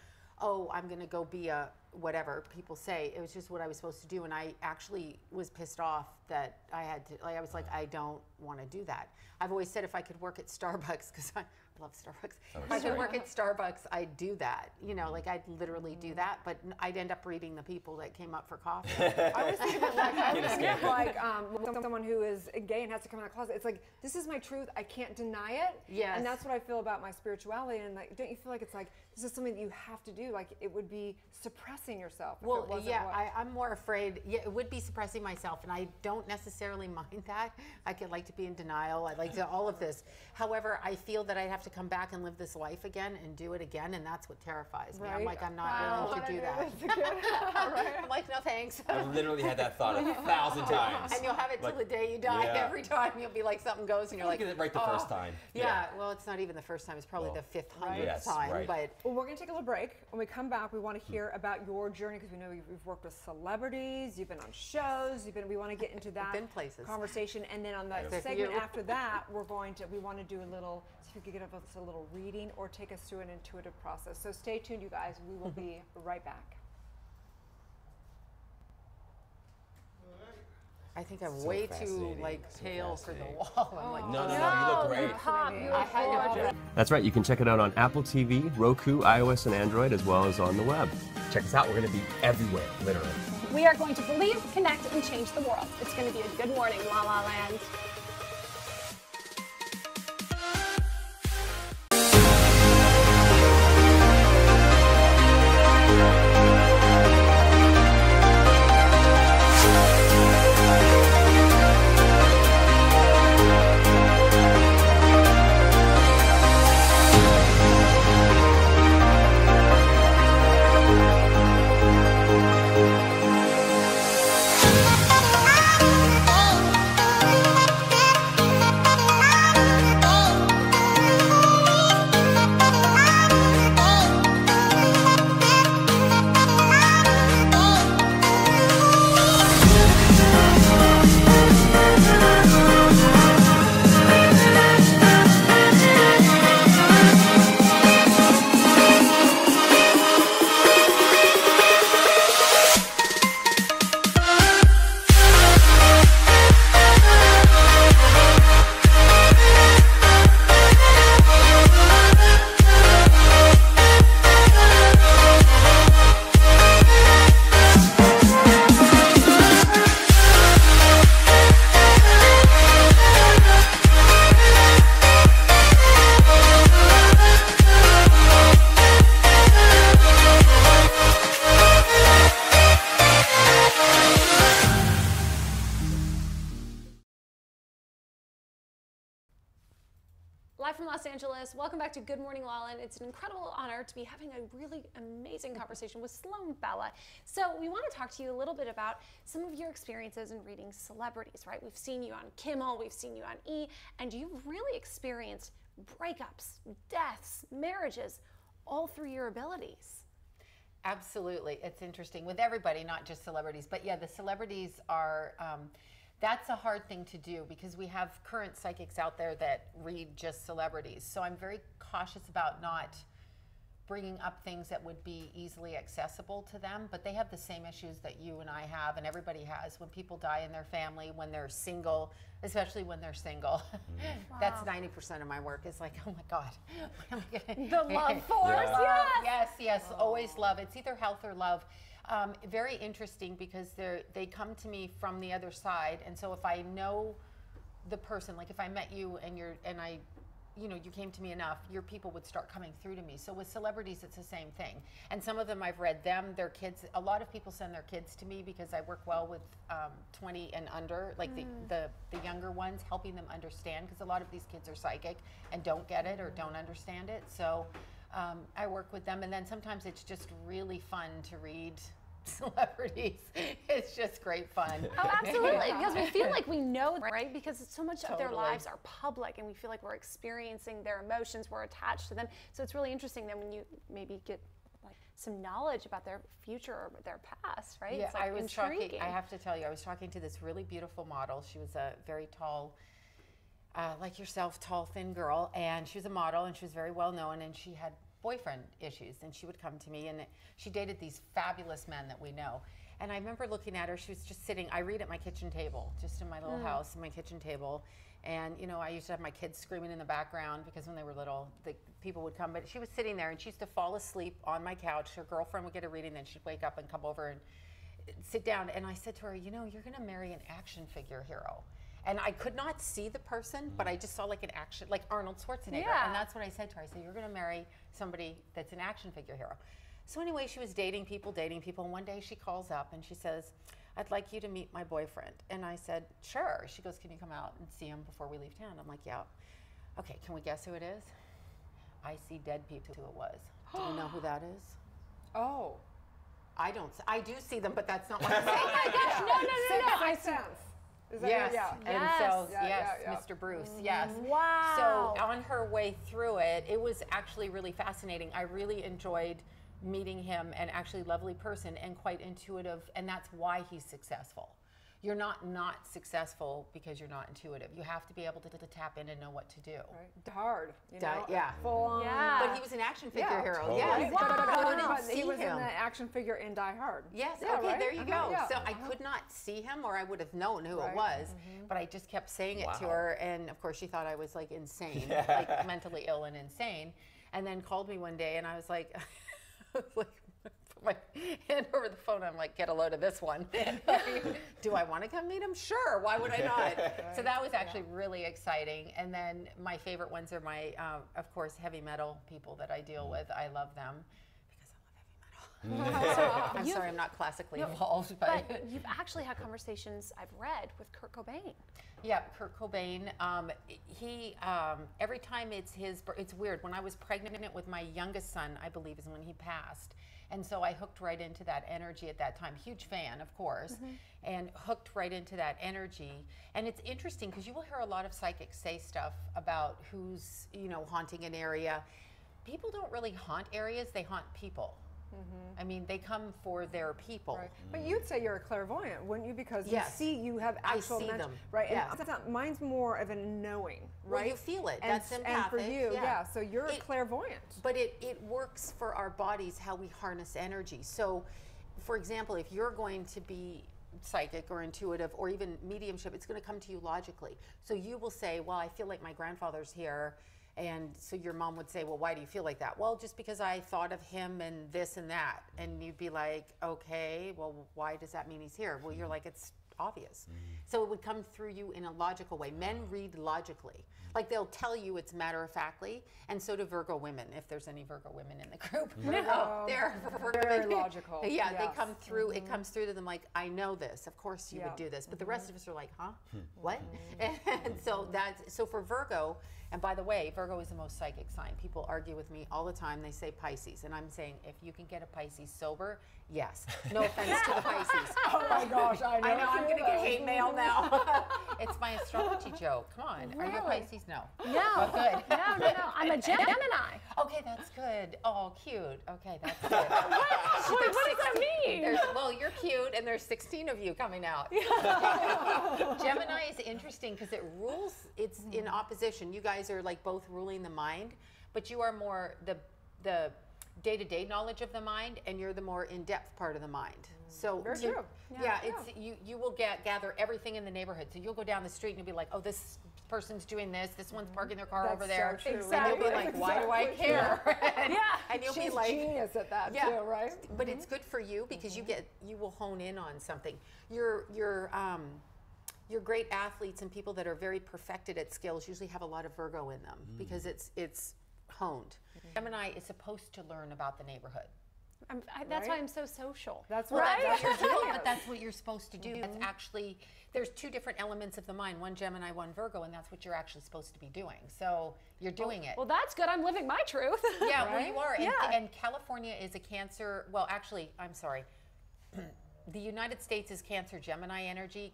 oh, I'm gonna go be a whatever people say. It was just what I was supposed to do. And I actually was pissed off that I had to, like, I was like, I don't wanna do that. I've always said if I could work at Starbucks, because I love Starbucks. If I could work at Starbucks, I'd do that. You know, like I'd literally do that, but I'd end up reading the people that came up for coffee. I was thinking like someone who is gay and has to come out of the closet. It's like, this is my truth. I can't deny it. Yes. And that's what I feel about my spirituality. And like, don't you feel like it's like, this is something that you have to do? Like, it would be suppressing yourself. Well, yeah, I'm more afraid. Yeah, it would be suppressing myself, and I don't necessarily mind that. I could like to be in denial. I like to all of this. However, I feel that I have to come back and live this life again and do it again, and that's what terrifies me. I'm like, I'm not willing to do that. I'm like, no thanks. I've literally had that thought 1,000 times. And you'll have it till the day you die. Every time you'll be like, something goes, and you're like, get it right the first time. Yeah, well, it's not even the first time. It's probably the 500th time. But well, we're going to take a little break. When we come back, we want to hear about your journey, because we know you've worked with celebrities, you've been on shows, we want to get into that conversation. And then on the segment after that, we want to do a little, see if you could give us a little reading or take us through an intuitive process. So stay tuned, you guys. We will be right back. I think I'm way too pale for the wall. I'm like, no, you look great. I had no. That's right. You can check it out on Apple TV, Roku, iOS, and Android, as well as on the web. Check us out. We're going to be everywhere, literally. We are going to believe, connect, and change the world. It's going to be a good morning, La La Land. Los Angeles. Welcome back to Good Morning LaLaLand. It's an incredible honor to be having a really amazing conversation with Sloan Bella. So we want to talk to you a little bit about some of your experiences in reading celebrities, right? We've seen you on Kimmel, we've seen you on E, and you've really experienced breakups, deaths, marriages, all through your abilities. Absolutely. It's interesting with everybody, not just celebrities. But yeah, the celebrities are, that's a hard thing to do because we have current psychics out there that read just celebrities. So I'm very cautious about not bringing up things that would be easily accessible to them. But they have the same issues that you and I have and everybody has when people die in their family, when they're single, especially when they're single. Wow. That's 90% of my work is like, oh my God. What am I gonna the love force, yes, always love. It's either health or love. Very interesting because they come to me from the other side, and so if I know the person, like if I met you and you came to me enough, your people would start coming through to me. So with celebrities, it's the same thing. And some of them I've read them, their kids. A lot of people send their kids to me because I work well with 20 and under, like the younger ones, helping them understand because a lot of these kids are psychic and don't get it or don't understand it. So I work with them, and then sometimes it's just really fun to read celebrities. It's just great fun. Oh, absolutely, because we feel like we know, right? Because so much of their lives are public, and we feel like we're experiencing their emotions, we're attached to them. So it's really interesting then when you maybe get like some knowledge about their future or their past, right? Yeah, it's like I was intriguing. talking, I have to tell you, I was talking to this really beautiful model. She was a very tall, like yourself, tall, thin girl, and she was a model, and she was very well known, and she had boyfriend issues, and she would come to me, and she dated these fabulous men that we know. And I remember looking at her, she was just sitting, I read at my kitchen table, just in my little house, my kitchen table. And you know, I used to have my kids screaming in the background because when they were little, the people would come, but she was sitting there and she used to fall asleep on my couch. Her girlfriend would get a reading, then she'd wake up and come over and sit down. And I said to her, you know, you're gonna marry an action figure hero. And I could not see the person, but I just saw like an action, like Arnold Schwarzenegger. Yeah. And that's what I said to her. I said, you're gonna marry somebody that's an action figure hero. So anyway, she was dating people, and one day she calls up and she says, I'd like you to meet my boyfriend. And I said, sure. She goes, can you come out and see him before we leave town? I'm like, yeah. Okay, can we guess who it is? I see dead people who it was. Do you know who that is? Oh. I do see them, but that's not what I'm saying. Oh my gosh, no. I sense. Is that yes, yeah. and so Mr. Bruce, yes. Wow. So on her way through it, it was actually really fascinating. I really enjoyed meeting him, and actually lovely person and quite intuitive, and that's why he's successful. You're not successful because you're not intuitive. You have to be able to tap in and know what to do. Right. Hard, you know, yeah. Full on. Yeah. But he was an action figure hero. Totally. Yes. Wow. He was in the action figure in Die Hard. Yes, Yeah, okay, right? there you go. Yeah. So I could not see him, or I would have known who it was, but I just kept saying it to her, and of course she thought I was like insane, like mentally ill and insane, and then called me one day, and I was like, put my hand over the phone, I'm like, get a load of this one. Do I want to come meet him? Sure, why would I not? So that was actually really exciting. And then my favorite ones are my, of course, heavy metal people that I deal with. I love them because I love heavy metal. I'm sorry, I'm not classically involved. But you've actually had conversations, I've read, with Kurt Cobain. Yeah, Kurt Cobain, he, every time it's weird. When I was pregnant with my youngest son, I believe is when he passed. And so I hooked right into that energy at that time. Huge fan, of course, and hooked right into that energy. And it's interesting because you will hear a lot of psychics say stuff about who's, you know, haunting an area. People don't really haunt areas, they haunt people. I mean, they come for their people. Right. But you'd say you're a clairvoyant, wouldn't you? Because you have actual I see them. Right. Yes. And mine's more of a knowing, right? Well, you feel it. And, That's empathic. And for you, so you're a clairvoyant. But it works for our bodies, how we harness energy. So, for example, if you're going to be psychic or intuitive or even mediumship, it's going to come to you logically. So you will say, well, I feel like my grandfather's here. And so your mom would say, well, why do you feel like that? Well, just because I thought of him and this and that. And you'd be like, okay, well, why does that mean he's here? Well, you're like, it's obvious. So it would come through you in a logical way. Men read logically. Like they'll tell you it's matter-of-factly, and so do Virgo women, if there's any Virgo women in the group. They're very logical. Yeah, yes. they come through, it comes through to them like, I know this, of course you would do this. But the rest of us are like, huh? What? And so for Virgo, and by the way, Virgo is the most psychic sign. People argue with me all the time. They say Pisces, and I'm saying if you can get a Pisces sober, yes. No offense to the Pisces. Oh my gosh, I know. I know I'm going to get hate mail now. It's my astrology joke. Come on. Really? Are you a Pisces? No. No. Oh, good. No. I'm a Gemini. Okay, that's good. Oh, cute. Okay, that's good. What does that mean? Well, you're cute, and there's 16 of you coming out. Gemini is interesting because it rules. It's in opposition. You guys are like both ruling the mind, but you are more the day-to-day knowledge of the mind, and you're the more in-depth part of the mind. So very true. Yeah, it's you will gather everything in the neighborhood. So you'll go down the street and you'll be like, oh, this person's doing this. This one's parking their car over there. So true. And you'll be like, why do I care? And you'll She's be like, genius at that too, right? But it's good for you because you will hone in on something. Your great athletes and people that are very perfected at skills usually have a lot of Virgo in them because it's honed. Gemini is supposed to learn about the neighborhood. That's why I'm so social. That's what you're doing, but that's what you're supposed to do. That's actually, there's two different elements of the mind, one Gemini, one Virgo, and that's what you're actually supposed to be doing. So you're doing it. Well, that's good. I'm living my truth. Yeah, well, you are. And California is a Cancer, well, actually, I'm sorry. The United States is Cancer Gemini energy.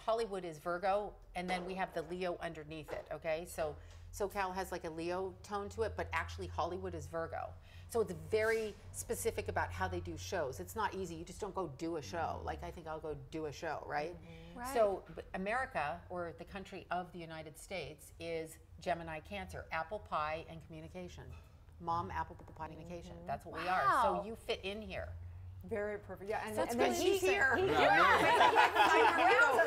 Hollywood is Virgo, and then we have the Leo underneath it, okay? So SoCal has like a Leo tone to it, but actually Hollywood is Virgo. So it's very specific about how they do shows. It's not easy. You just don't go do a show. Like I think I'll go do a show, right? Right. So America, or the country of the United States, is Gemini Cancer, apple pie and communication. Mom, apple pie, communication. That's what we are. So you fit in here. Very perfect. Yeah, and, That's and then good. he's here.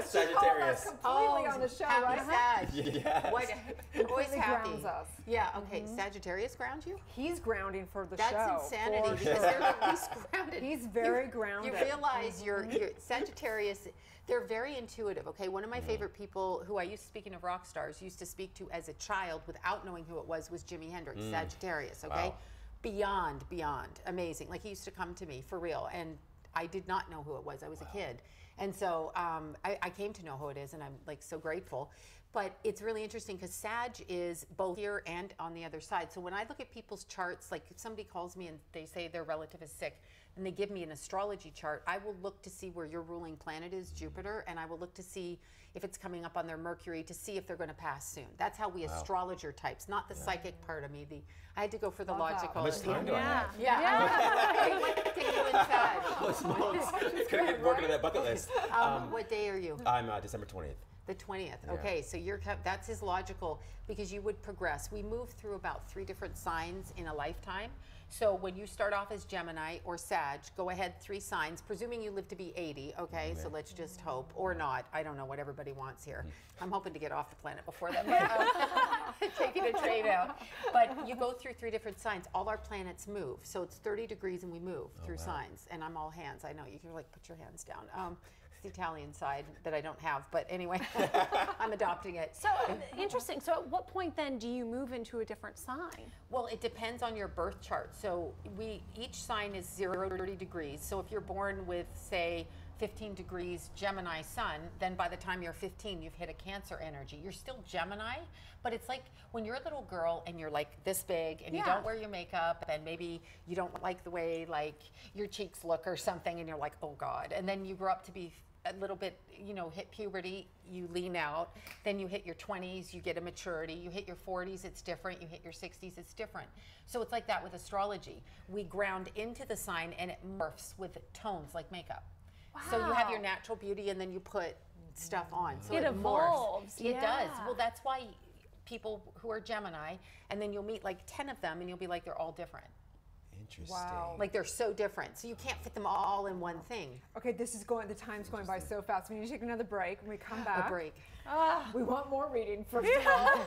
Sagittarius. Completely on the show, happy right? Sag. Yes. What? Always happy. Grounds us. Yeah. Okay. Sagittarius ground you? He's grounding for the That's show. That's insanity for because sure. they're at least grounded. He's very grounded. You realize your Sagittarius. They're very intuitive. Okay. One of my favorite people, who I used to, speaking of rock stars, used to speak to as a child without knowing who it was Jimi Hendrix. Sagittarius. Okay. Wow. Beyond amazing. Like he used to come to me for real, and I did not know who it was. I was a kid. And so I came to know who it is, and I'm like so grateful. But it's really interesting because Sag is both here and on the other side. So when I look at people's charts, like if somebody calls me and they say their relative is sick, and they give me an astrology chart, I will look to see where your ruling planet is, Jupiter, and I will look to see if it's coming up on their Mercury to see if they're going to pass soon. That's how we astrologer types, not the psychic part of me. I had to go for the logical. How much time do I have? Yeah. What day you in Sag? Oh, smokes. Gotta get working on that bucket list. What day are you? I'm December 20th. The 20th. Okay, so that's his logical, because you would progress. We move through about 3 different signs in a lifetime. So when you start off as Gemini or Sag, go ahead 3 signs, presuming you live to be 80, okay? So let's just hope, or not. I don't know what everybody wants here. I'm hoping to get off the planet before then. Taking a train out. But you go through 3 different signs. All our planets move. So it's 30 degrees and we move through signs. And I'm all hands. I know, you can like put your hands down. The Italian side that I don't have, but anyway, I'm adopting it. So interesting. So at what point then do you move into a different sign? Well, it depends on your birth chart. So each sign is 0 to 30 degrees. So if you're born with, say, 15 degrees Gemini sun, then by the time you're 15, you've hit a Cancer energy. You're still Gemini, but it's like when you're a little girl and you're like this big and you don't wear your makeup and maybe you don't like the way like your cheeks look or something and you're like, oh God. And then you grow up to be a little bit, hit puberty, you lean out, then you hit your 20s, you get a maturity, you hit your 40s, it's different, you hit your 60s, it's different. So it's like that with astrology. We ground into the sign and it morphs with tones like makeup. Wow. So you have your natural beauty and then you put stuff on. So it evolves. Morphs. It does. Well, that's why people who are Gemini, and then you'll meet like 10 of them and you'll be like, they're all different. Interesting. Wow. Like they're so different. So you can't fit them all in one thing. Okay, the time's going by so fast. We need to take another break. When we come back. A break. We want more reading, first of all.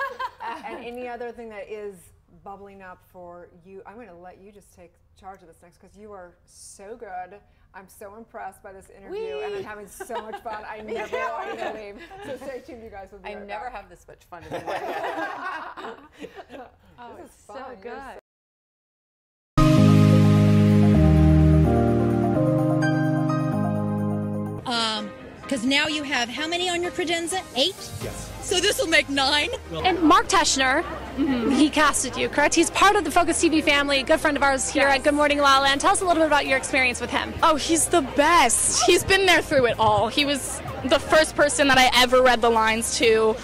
And any other thing that is bubbling up for you. I'm going to let you just take charge of this next because you are so good. I'm so impressed by this interview, and I'm having so much fun. I never want to leave. So stay tuned, you guys. Will be I right never back. have this much fun in my life. This is so fun. good. Because now you have how many on your credenza? 8? Yes. So this will make 9. And Mark Teschner, he casted you, correct? He's part of the Focus TV family, good friend of ours here at Good Morning LaLaLand. Tell us a little bit about your experience with him. Oh, he's the best. He's been there through it all. He was the first person that I ever read the lines to.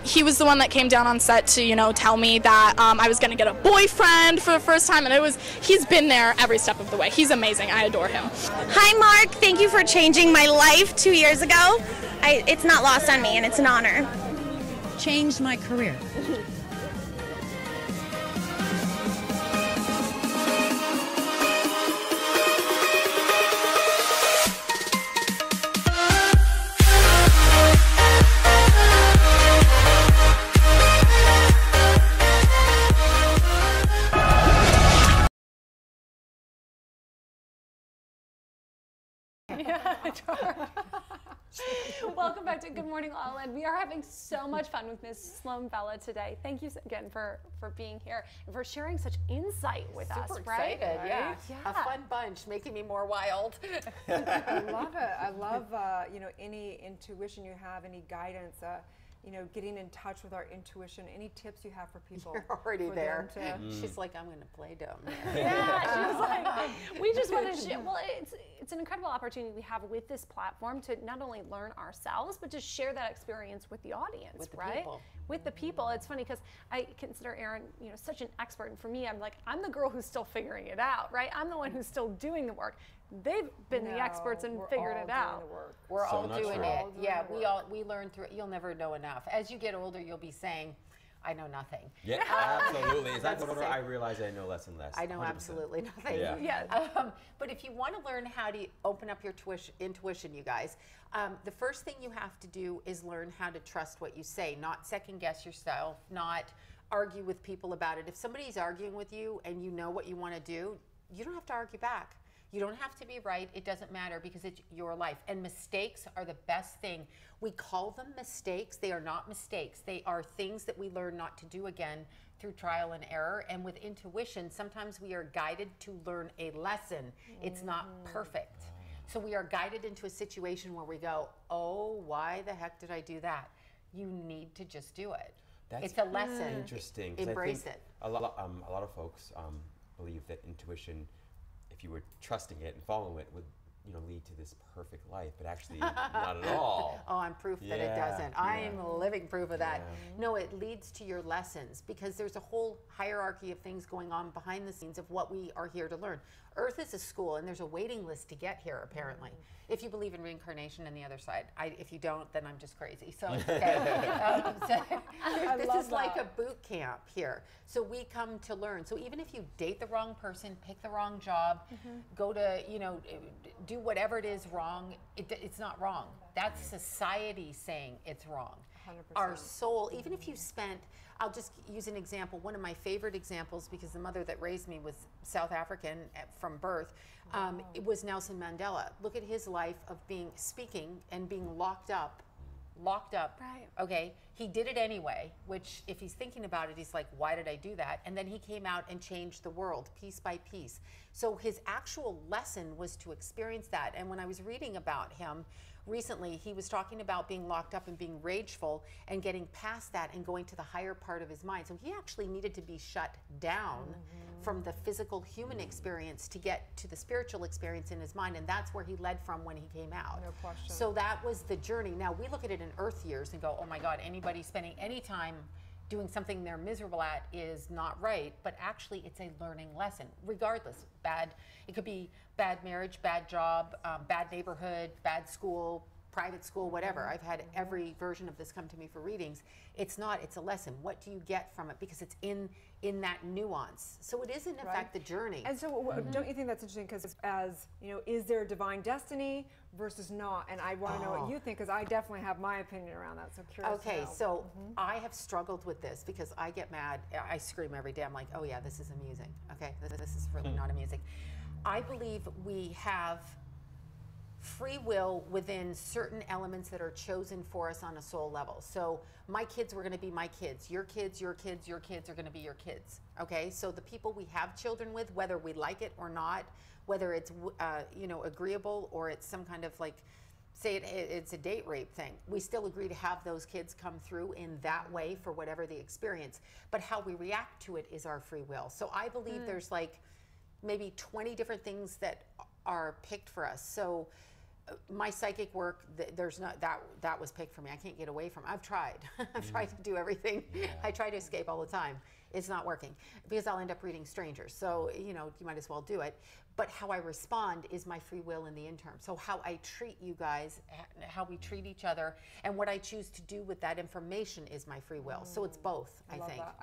He was the one that came down on set to, you know, tell me that I was going to get a boyfriend for the first time, and he's been there every step of the way. He's amazing. I adore him. Hi, Mark. Thank you for changing my life 2 years ago. It's not lost on me, and it's an honor. Changed my career. Welcome back to Good Morning LaLaLand. We are having so much fun with Ms. Sloan Bella today. Thank you again for being here and for sharing such insight with us, Super right? excited, yeah. A fun bunch, making me more wild. I love it. I love you know, any intuition you have, any guidance. You know, getting in touch with our intuition. Any tips you have for people? You're already for there. them to- She's like, I'm going to play dumb. Yeah, she was like, we just want to share. Well, it's an incredible opportunity we have with this platform to not only learn ourselves, but to share that experience with the audience, With the right? people. With the people. It's funny because I consider Erin, you know, such an expert, and for me, I'm the girl who's still figuring it out, right? I'm the one who's still doing the work. They've been the experts and figured it out. We're So all not doing true. it. Yeah, we learn through it. You'll never know enough. As you get older, you'll be saying, I know nothing. Yeah, absolutely. As I That's get older, the same. I realize I know less and less. I know 100%. absolutely nothing. Yeah. But if you want to learn how to open up your intuition, you guys, the first thing you have to do is learn how to trust what you say, not second guess yourself, not argue with people about it. If somebody's arguing with you and you know what you want to do, you don't have to argue back. You don't have to be right. It doesn't matter because it's your life. And mistakes are the best thing. We call them mistakes. They are not mistakes. They are things that we learn not to do again through trial and error. And with intuition, sometimes we are guided to learn a lesson. It's not perfect. So we are guided into a situation where we go, oh, why the heck did I do that? You need to just do it. It's a lesson. Interesting. 'Cause Embrace I think it. A lot of folks believe that intuition, if you were trusting it and following it, would lead to this perfect life, but actually not at all. Oh, I'm proof that it doesn't. I'm living proof of that. No, it leads to your lessons because there's a whole hierarchy of things going on behind the scenes of what we are here to learn. Earth is a school and there's a waiting list to get here, apparently. If you believe in reincarnation and the other side. If you don't, then I'm just crazy. So, this is like a boot camp here. So we come to learn. So even if you date the wrong person, pick the wrong job, go to, do whatever it is wrong, it's not wrong. That's society saying it's wrong. 100%. Our soul, even if you spent, I'll just use an example, one of my favorite examples, because the mother that raised me was South African from birth, it was Nelson Mandela. Look at his life of speaking and being locked up. Right. Okay, he did it anyway, which if he's thinking about it, he's like, why did I do that? And then he came out and changed the world piece by piece. So his actual lesson was to experience that. And when I was reading about him recently, he was talking about being locked up and being rageful and getting past that and going to the higher part of his mind. So he actually needed to be shut down from the physical human experience to get to the spiritual experience in his mind. And that's where he led from when he came out. No question. So that was the journey. Now we look at it in Earth years and go, oh my God, anybody spending any time doing something they're miserable at is not right, but actually it's a learning lesson, regardless. It could be bad marriage, bad job, bad neighborhood, bad school, private school, whatever. I've had every version of this come to me for readings. It's not, it's a lesson. What do you get from it? Because it's in that nuance. So it is in fact the journey. And so don't you think that's interesting, because as, you know, is there divine destiny versus not? And I want to know what you think, because I definitely have my opinion around that, so curious to know. So I have struggled with this because I get mad, I scream every day. I'm like, oh yeah, this is amusing. Okay, this is really not amusing. I believe we have free will within certain elements that are chosen for us on a soul level. So my kids were going to be my kids. Your kids, your kids, your kids are going to be your kids. Okay, so the people we have children with, whether we like it or not, whether it's you know, agreeable or it's some kind of like, say it's a date rape thing, we still agree to have those kids come through in that way for whatever the experience. But how we react to it is our free will. So I believe there's like maybe 20 different things that are picked for us. So my psychic work, there's not that was picked for me. I can't get away from it. I've tried. I've tried to do everything. I try to escape all the time. It's not working because I'll end up reading strangers. So, you know, you might as well do it. But how I respond is my free will in the interim. So how I treat you guys, how we treat each other, and what I choose to do with that information is my free will. So it's both, I think. That.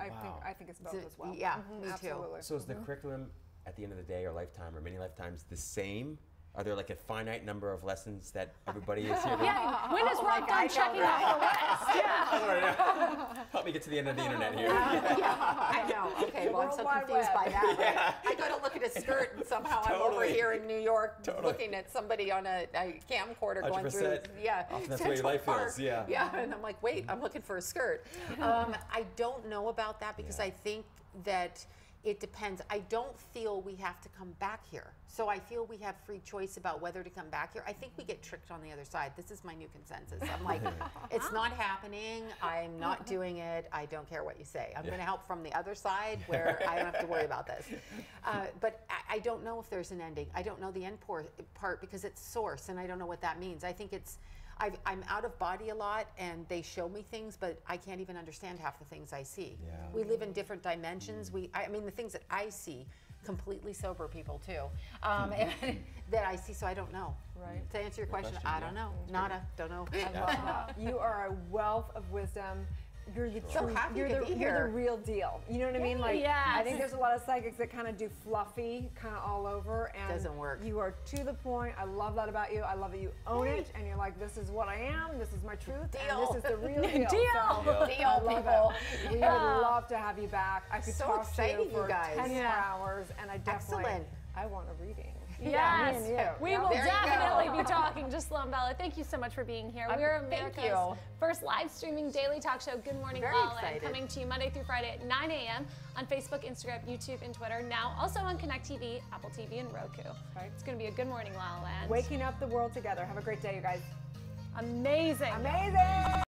I think it's both as well. Yeah, me Absolutely. too. So is the curriculum at the end of the day, or lifetime, or many lifetimes, the same? Are there like a finite number of lessons that everybody is here to? Yeah, when is Rob done checking off the list? Yeah. Help me get to the end of the internet here. I know. Okay, well, I'm so confused by that. Yeah. I go to look at a skirt and somehow I'm over here in New York looking at somebody on a camcorder going through, Often that's Central where your life Park. is, yeah. Yeah, and I'm like, wait, I'm looking for a skirt. I don't know about that because I think that it depends. I don't feel we have to come back here. So I feel we have free choice about whether to come back here. I think we get tricked on the other side. This is my new consensus. I'm like, it's not happening. I'm not doing it. I don't care what you say. I'm going to help from the other side where I don't have to worry about this. But I don't know if there's an ending. I don't know the end part because it's source, and I don't know what that means. I think it's, I'm out of body a lot, and they show me things, but I can't even understand half the things I see. Yeah. We live in different dimensions. I mean, the things that I see, completely sober people too, and that I see, so I don't know. Right. To answer your question, I don't know. Nada, don't know. I love that. You are a wealth of wisdom. You're the so happy to be here. You're the real deal. You know what I mean? Like, yes. I think there's a lot of psychics that kind of do fluffy, kind of all over, and doesn't work. You are to the point. I love that about you. I love that you own it, and you're like, this is what I am. This is my truth. Deal. And this is the real deal. Deal, people. We would love to have you back. I could so talk to you for guys. 10 more hours, and I definitely, I want a reading. Yes, we will There you definitely go. be talking. Just Bella, thank you so much for being here. We're America's first live streaming daily talk show, Good Morning LaLaLand, coming to you Monday through Friday at 9 a.m. on Facebook, Instagram, YouTube, and Twitter. Now also on Connect TV, Apple TV, and Roku. Right. It's going to be a Good Morning LaLaLand. Waking up the world together. Have a great day, you guys. Amazing. Amazing.